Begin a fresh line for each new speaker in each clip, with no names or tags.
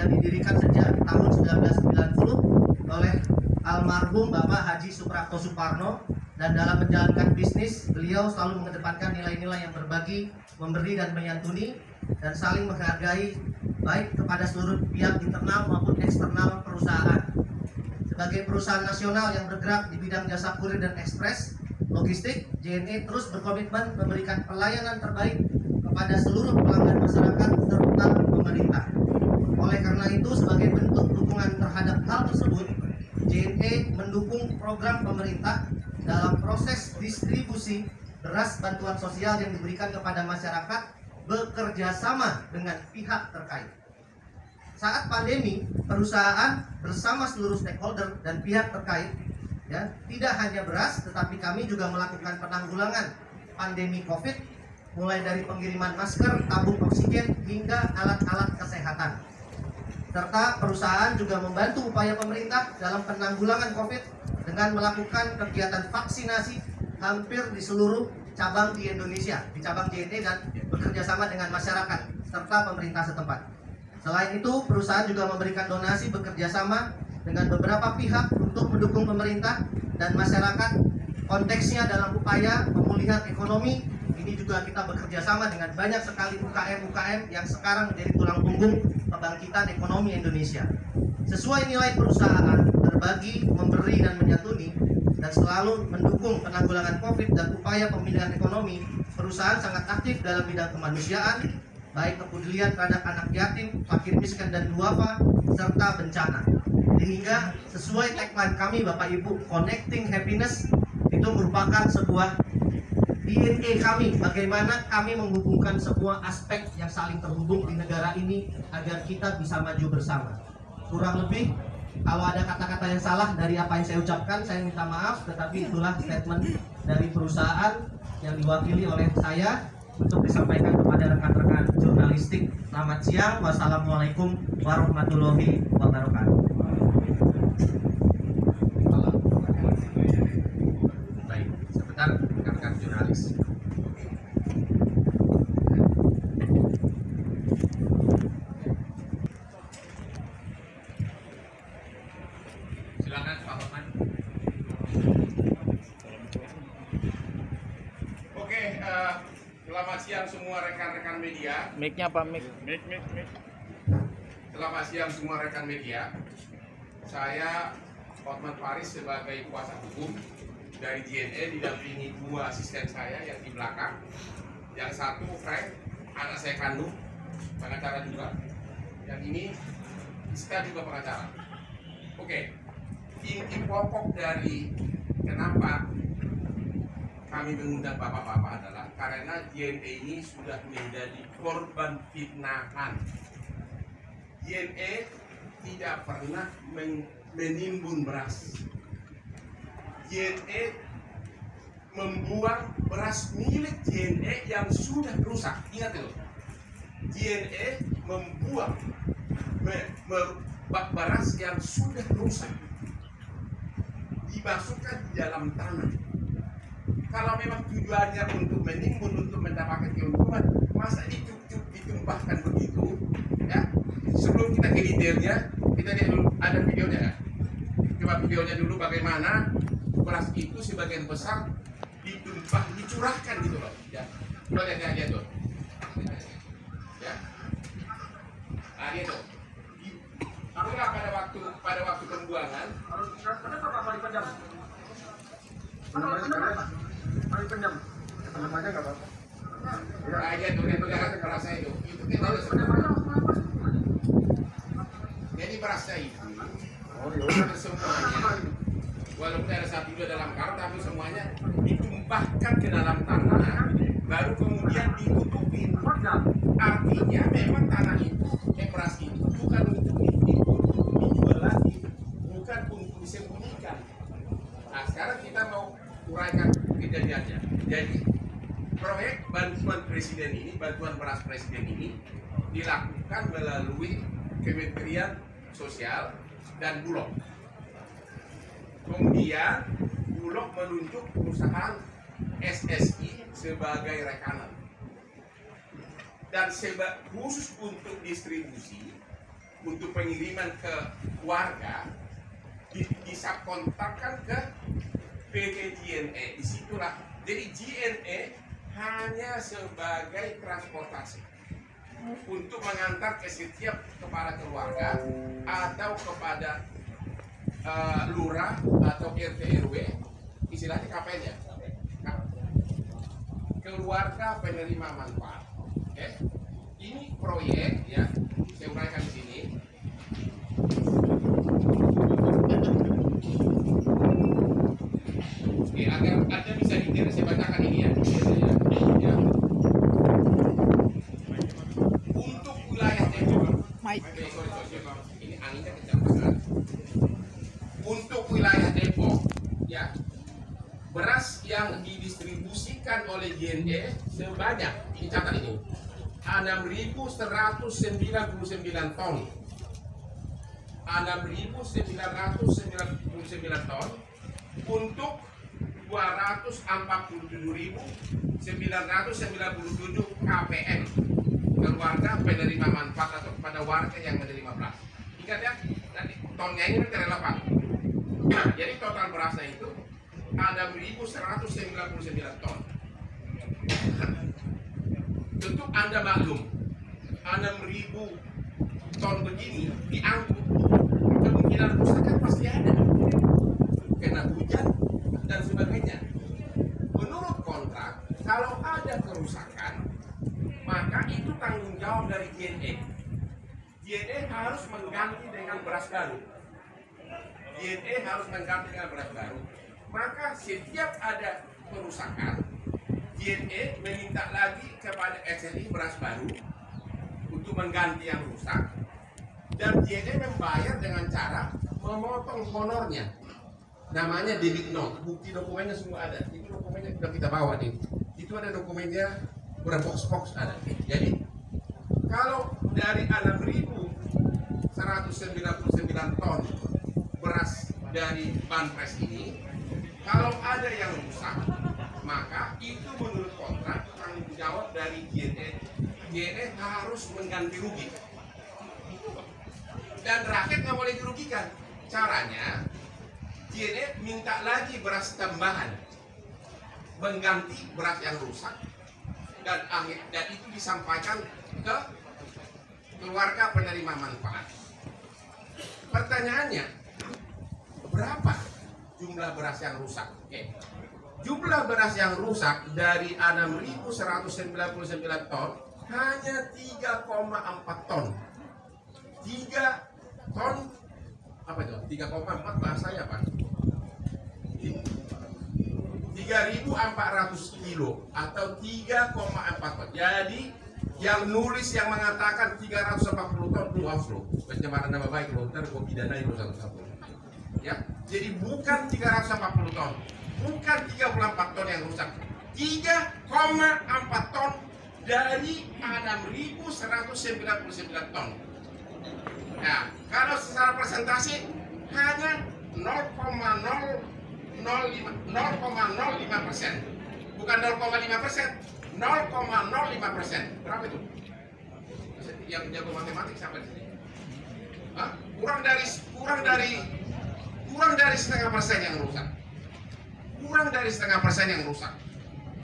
yang didirikan sejak tahun 1990 oleh almarhum Bapak Haji Suprapto Suparno, dan dalam menjalankan bisnis beliau selalu mengedepankan nilai-nilai yang berbagi, memberi dan menyantuni, dan saling menghargai baik kepada seluruh pihak internal maupun eksternal perusahaan. Sebagai perusahaan nasional yang bergerak di bidang jasa kurir dan ekspres logistik, JNE terus berkomitmen memberikan pelayanan terbaik kepada seluruh pelanggan masyarakat serta pemerintah. Oleh karena itu, sebagai bentuk dukungan terhadap hal tersebut, JNE mendukung program pemerintah dalam proses distribusi beras bantuan sosial yang diberikan kepada masyarakat bekerja sama dengan pihak terkait. Saat pandemi, perusahaan bersama seluruh stakeholder dan pihak terkait, tidak hanya beras, tetapi kami juga melakukan penanggulangan pandemi COVID, mulai dari pengiriman masker, tabung oksigen, hingga alat-alat kesehatan. Serta perusahaan juga membantu upaya pemerintah dalam penanggulangan COVID dengan melakukan kegiatan vaksinasi hampir di seluruh cabang di Indonesia, di cabang JNE, dan bekerja sama dengan masyarakat serta pemerintah setempat. Selain itu, perusahaan juga memberikan donasi bekerja sama dengan beberapa pihak untuk mendukung pemerintah dan masyarakat. Konteksnya dalam upaya pemulihan ekonomi, ini juga kita bekerja sama dengan banyak sekali UKM yang sekarang menjadi tulang punggung kebangkitan ekonomi Indonesia. Sesuai nilai perusahaan, berbagi, memberi, dan menyantuni, dan selalu mendukung penanggulangan COVID dan upaya pemulihan ekonomi, perusahaan sangat aktif dalam bidang kemanusiaan, baik kepedulian terhadap anak yatim, fakir miskin dan duafa, serta bencana. Sehingga sesuai tagline kami Bapak Ibu, Connecting Happiness, itu merupakan sebuah DNA kami, bagaimana kami menghubungkan semua aspek yang saling terhubung di negara ini agar kita bisa maju bersama. Kurang lebih, kalau ada kata-kata yang salah dari apa yang saya ucapkan, saya minta maaf, tetapi itulah statement dari perusahaan yang diwakili oleh saya untuk disampaikan kepada rekan-rekan jurnalistik. Selamat siang, wassalamualaikum warahmatullahi wabarakatuh.
Baik, sebentar rekan-rekan jurnalis. Silakan Pak Hotman. Oke, selamat siang semua rekan-rekan media.
Mic-nya Pak, mic.
Selamat siang semua rekan media. Saya Hotman Paris sebagai kuasa hukum dari JNE didampingi dua asisten saya yang di belakang. Yang satu Frank, anak saya kandung, pengacara juga. Yang ini Iska juga pengacara. Oke, inti pokok dari kenapa kami mengundang bapak-bapak adalah karena JNE ini sudah menjadi korban fitnahan. JNE tidak pernah menimbun beras. JNE membuang beras milik JNE yang sudah rusak. Ingat itu, JNE membuang beras yang sudah rusak, dimasukkan di dalam tanah. Kalau memang tujuannya untuk menimbun, untuk mendapatkan keuntungan, masa ditumpahkan begitu? Ya, sebelum kita ke detailnya, kita lihat dulu, ada videonya ya? Coba videonya dulu bagaimana beras itu sebagian besar dicurahkan gitu loh. Ya, coba lihat aja tuh. Ya, nah dia tuh. Itulah pada waktu pembuangan. Nah, dia tuh berasnya itu kita harus. Jadi berasnya itu semuanya, walaupun ada satu dua dalam karung, tapi semuanya ditumpahkan ke dalam tanah, baru kemudian ditutupin. Artinya memang tanah itu, beras itu bukan untuk dijual lagi, bukan untuk disembunyikan. Nah, sekarang kita mau uraikan kejadiannya. Jadi proyek bantuan presiden ini, bantuan beras presiden ini dilakukan melalui Kementerian Sosial dan Bulog. Kemudian Bulog menunjuk perusahaan SSI sebagai rekanan. Dan khusus untuk distribusi untuk pengiriman ke warga disubkontrakkan ke PT JNE. Disitulah. Jadi JNE hanya sebagai transportasi untuk mengantar ke setiap kepala keluarga atau kepada lurah atau RT RW, istilahnya KPN ya, keluarga penerima manfaat. Oke, ini proyek ya, saya uraikan di sini. Oke, agar Anda bisa detail, saya bacakan ini ya. Ya. Untuk wilayah Depok, ini anginnya kencang banget. Untuk wilayah Depok, ya, beras yang didistribusikan oleh JNE sebanyak, ini catat ini, 6.199 ton. 6.999 ton untuk 247.997 KPM, keluarga penerima manfaat atau kepada warga yang menerima beras. Ingat ya, nanti tonnya ini nanti relevan. Jadi total berasnya itu 6.199 ton. Tentu Anda maklum, 6.000 ton begini diangkut, kemungkinan kerusakan pasti ada, kena hujan dan sebagainya. Menurut kontrak, kalau ada kerusakan, maka itu tanggung jawab dari JNE. JNE harus mengganti dengan beras baru. JNE harus mengganti dengan beras baru. Maka setiap ada kerusakan, JNE meminta lagi kepada SNI beras baru untuk mengganti yang rusak, dan JNE membayar dengan cara memotong honornya. Namanya debit note, bukti dokumennya semua ada. Itu dokumennya sudah kita bawa nih. Itu ada dokumennya, berbox-box ada. Jadi kalau dari 6.199 ton beras dari Banpres ini, kalau ada yang rusak, maka itu menurut kontrak tanggung jawab dari JNE. JNE harus mengganti rugi. Dan rakyat nggak boleh dirugikan. Caranya, JNE minta lagi beras tambahan, mengganti beras yang rusak, dan itu disampaikan ke keluarga penerima manfaat. Pertanyaannya, berapa jumlah beras yang rusak? Oke. Jumlah beras yang rusak dari 6.199 ton hanya 3,4 ton. 3 ton apa itu? 3,4 bahasanya apa? 3.400 kilo atau 3,4 ton. Jadi yang nulis yang mengatakan 340 ton itu hoax loh, pencemaran nama baik loh, ntar gue pidanai lo satu-satu. Ya, jadi bukan 340 ton, bukan 34 ton yang rusak, 3,4 ton dari 6.199 ton. Nah, kalau secara presentasi hanya 0,05%, bukan 0,5%, 0,05%. Berapa itu? Yang jago matematik sampai sini. Hah? Kurang dari setengah persen yang rusak. Kurang dari setengah persen yang rusak.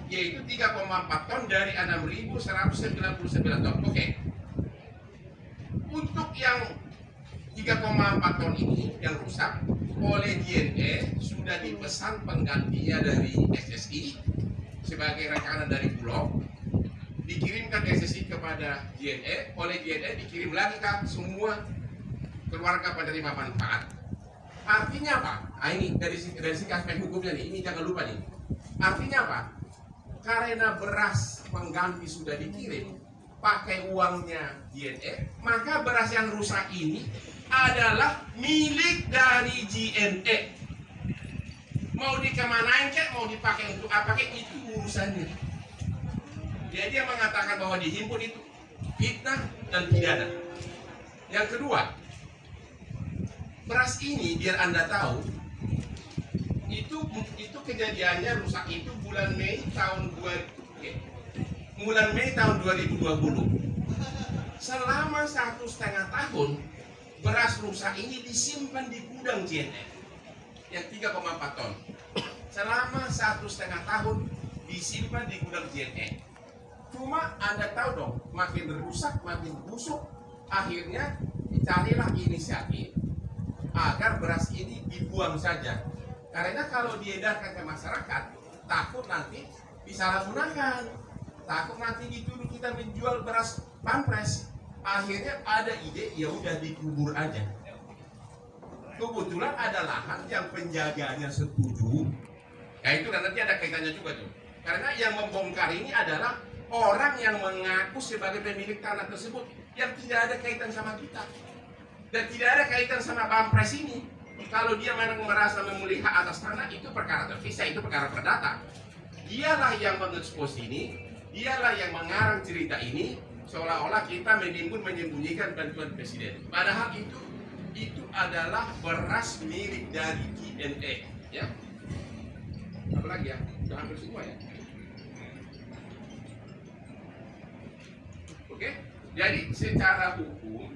Yaitu 3,4 ton dari 6.199 ton. Oke. Untuk yang 3,4 ton ini yang rusak oleh JNE sudah dipesan penggantinya dari SSI sebagai rekanan dari Bulog, dikirimkan SSI kepada JNE, oleh JNE dikirim lagi ke semua keluarga penerima manfaat. Artinya apa? Nah, ini dari aspek hukumnya nih, ini jangan lupa nih. Artinya apa? Karena beras pengganti sudah dikirim pakai uangnya JNE, maka beras yang rusak ini adalah milik dari JNE. Mau dikemanain kek, mau dipakai untuk apa kek, itu urusannya. Jadi yang mengatakan bahwa dihimpun itu fitnah dan pidana. Yang kedua, beras ini biar Anda tahu, itu kejadiannya rusak itu bulan Mei tahun 2020. Selama 1,5 tahun beras rusak ini disimpan di gudang JNE yang 3,4 ton selama 1,5 tahun disimpan di gudang JNE. Cuma Anda tahu dong, makin rusak, makin busuk, akhirnya dicarilah inisiatif agar beras ini dibuang saja. Karena kalau diedarkan ke masyarakat, takut nanti disalahgunakan, takut nanti dituduh kita menjual beras pampres. Akhirnya ada ide, ya udah dikubur aja. Kebetulan ada lahan yang penjaganya setuju. Nah itu kan nanti ada kaitannya juga tuh. Karena yang membongkar ini adalah orang yang mengaku sebagai pemilik tanah tersebut yang tidak ada kaitan sama kita dan tidak ada kaitan sama pampres ini. Kalau dia memang merasa memilih hak atas tanah, itu perkara terpisah, itu perkara perdata. Dialah yang mengekspos ini, dialah yang mengarang cerita ini, seolah-olah kita menyembunyikan bantuan presiden. Padahal itu adalah beras milik dari JNE, ya. Apalagi ya, sudah hampir semua ya. Oke, jadi secara hukum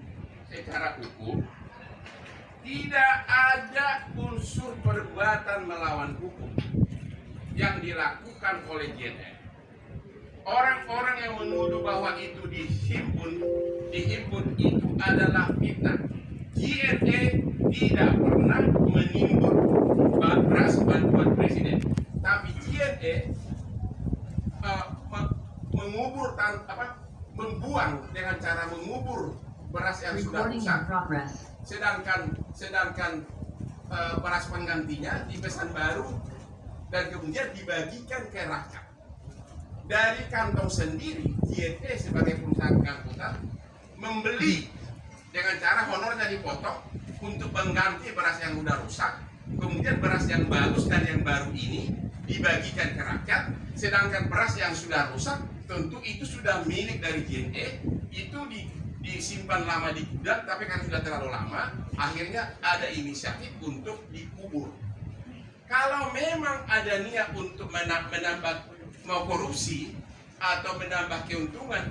tidak ada unsur perbuatan melawan hukum yang dilakukan oleh JNE. Orang-orang yang menuduh bahwa itu dihimpun itu adalah fitnah. JNE tidak pernah menimbun beras bantuan presiden, tapi JNE membuang dengan cara mengubur beras yang sudah rusak. Sedangkan beras penggantinya dipesan baru dan kemudian dibagikan ke rakyat. Dari kantong sendiri, JNE sebagai perusahaan pengangkutan membeli dengan cara honornya dipotong untuk mengganti beras yang sudah rusak. Kemudian beras yang bagus dan yang baru ini dibagikan ke rakyat, sedangkan beras yang sudah rusak tentu itu sudah milik dari JNE, itu disimpan lama di gudang, tapi kan sudah terlalu lama, akhirnya ada inisiatif untuk dikubur. Kalau memang ada niat untuk menambah mau korupsi atau menambah keuntungan,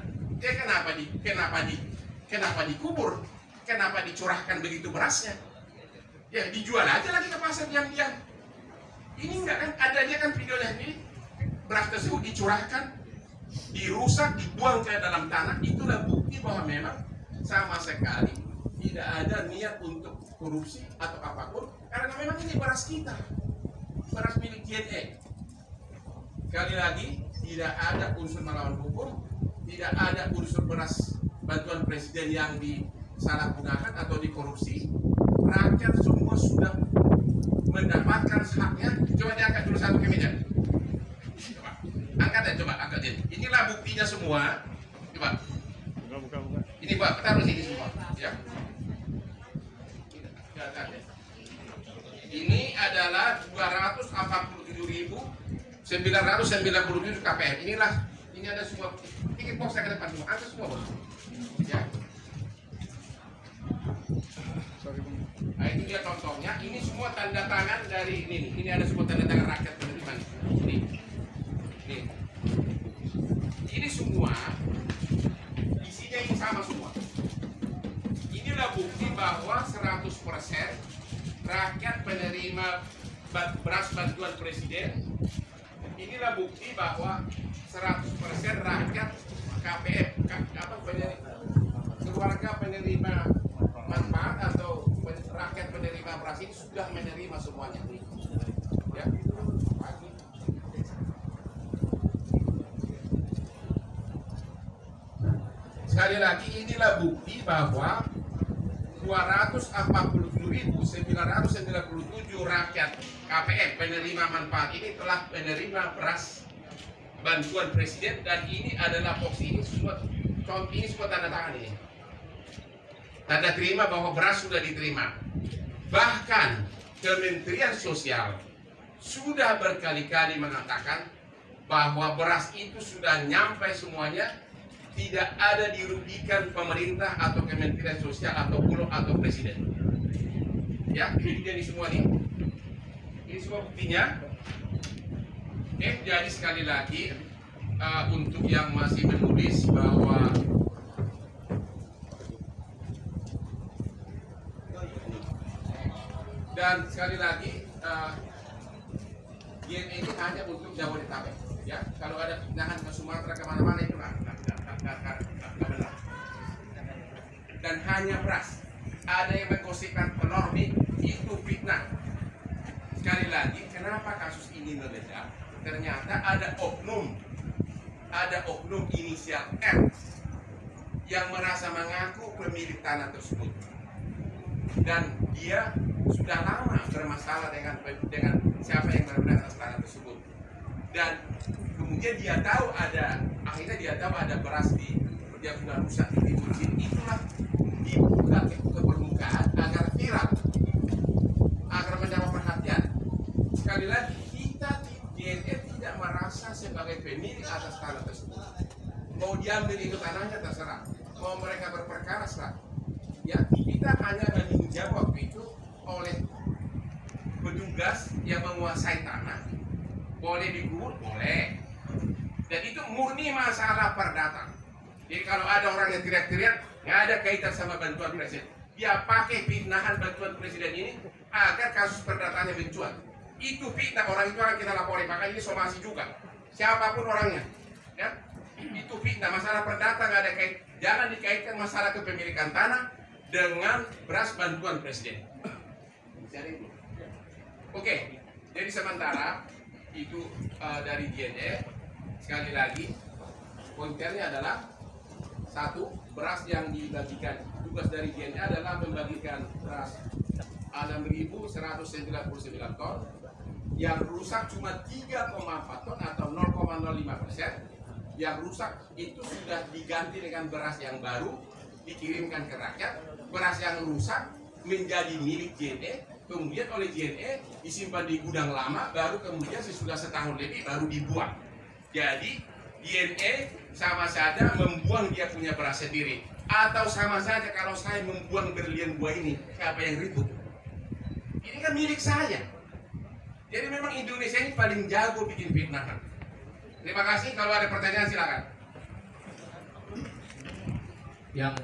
kenapa dikubur? Kenapa dicurahkan begitu berasnya? Ya dijual aja lagi ke pasar diam-diam. Ini enggak kan, adanya kan videonya ini, beras tersebut dicurahkan, dirusak, dibuang ke dalam tanah. Itulah bukti bahwa memang sama sekali tidak ada niat untuk korupsi atau apapun, karena memang ini beras kita, beras milik JNE. Sekali lagi, tidak ada unsur melawan hukum, tidak ada unsur beras bantuan presiden yang disalahgunakan atau dikorupsi. Rakyat semua sudah mendapatkan haknya. Coba diangkat dulu satu ke meja. Coba angkat ya, coba angkat ini. Inilah buktinya semua. Coba. Buka. Ini Pak, taruh sini semua. Ya. Ini adalah 247.997 KPM. Ini ada semua. Ini box ke depan semua. Angkat semua, Bos. Ya. Nah, itu dia contohnya. Ini semua tanda tangan dari ini. Ini ada semua tanda tangan rakyat penerimaan. Ini semua isinya ini sama semua. Inilah bukti bahwa 100% rakyat penerima beras bantuan presiden. Inilah bukti bahwa 100% rakyat KPM, keluarga penerima manfaat atau rakyat penerima beras ini sudah menerima semuanya. Ya. Sekali lagi, inilah bukti bahwa 247.997 rakyat KPM penerima manfaat ini telah menerima beras bantuan presiden, dan ini adalah box ini semua contoh, ini semua tanda tangan ini. Tanda terima bahwa beras sudah diterima. Bahkan Kementerian Sosial sudah berkali-kali mengatakan bahwa beras itu sudah nyampe semuanya, tidak ada dirugikan pemerintah atau Kementerian Sosial atau Bulog atau presiden. Ya, ini semua nih. Ini semua buktinya. Jadi sekali lagi untuk yang masih menulis bahwa sekali lagi JNE ini hanya untuk Jabodetabek. Ya, kalau ada pindahan ke Sumatera kemana-mana itu nggak benar. Dan hanya beras. Ada yang menggosipkan penormi itu fitnah. Sekali lagi, kenapa kasus ini meledak? Ternyata ada oknum inisial R yang merasa mengaku pemilik tanah tersebut, dan dia sudah lama bermasalah dengan siapa yang benar-benar atas tanah tersebut, dan kemudian akhirnya dia tahu ada beras yang sudah rusak di timur sini. Itulah dibuka ke permukaan agar viral, agar mendapat perhatian. Sekali lagi, kita JNE tidak merasa sebagai pemilik atas tanah tersebut. Mau diambil itu tanahnya terserah, mau mereka berperkara serah. Ya, kita hanya meninjau waktu itu oleh petugas yang menguasai tanah. Boleh dikubur, boleh. Dan itu murni masalah perdata. Jadi kalau ada orang yang teriak-teriak, nggak ada kaitan sama bantuan presiden. Dia pakai fitnahan bantuan presiden ini agar kasus perdatanya mencuat. Itu fitnah, orang itu akan kita laporin. Makanya ini somasi juga. Siapapun orangnya, ya, itu fitnah. Masalah perdata nggak ada kait. Jangan dikaitkan masalah kepemilikan tanah dengan beras bantuan presiden. Oke, jadi sementara itu dari JNE. Sekali lagi, pointernya adalah satu, beras yang dibagikan. Tugas dari JNE adalah membagikan beras 6.199 ton yang rusak cuma 3,4 ton atau 0,05%. Yang rusak itu sudah diganti dengan beras yang baru, dikirimkan ke rakyat. Beras yang rusak menjadi milik JNE, kemudian oleh JNE disimpan di gudang lama, baru kemudian sesudah setahun lebih baru dibuang. Jadi JNE sama saja membuang dia punya beras sendiri, atau sama saja kalau saya membuang berlian buah ini, siapa yang ribut? Ini kan milik saya. Jadi memang Indonesia ini paling jago bikin fitnah. Terima kasih. Kalau ada pertanyaan silakan.
Yang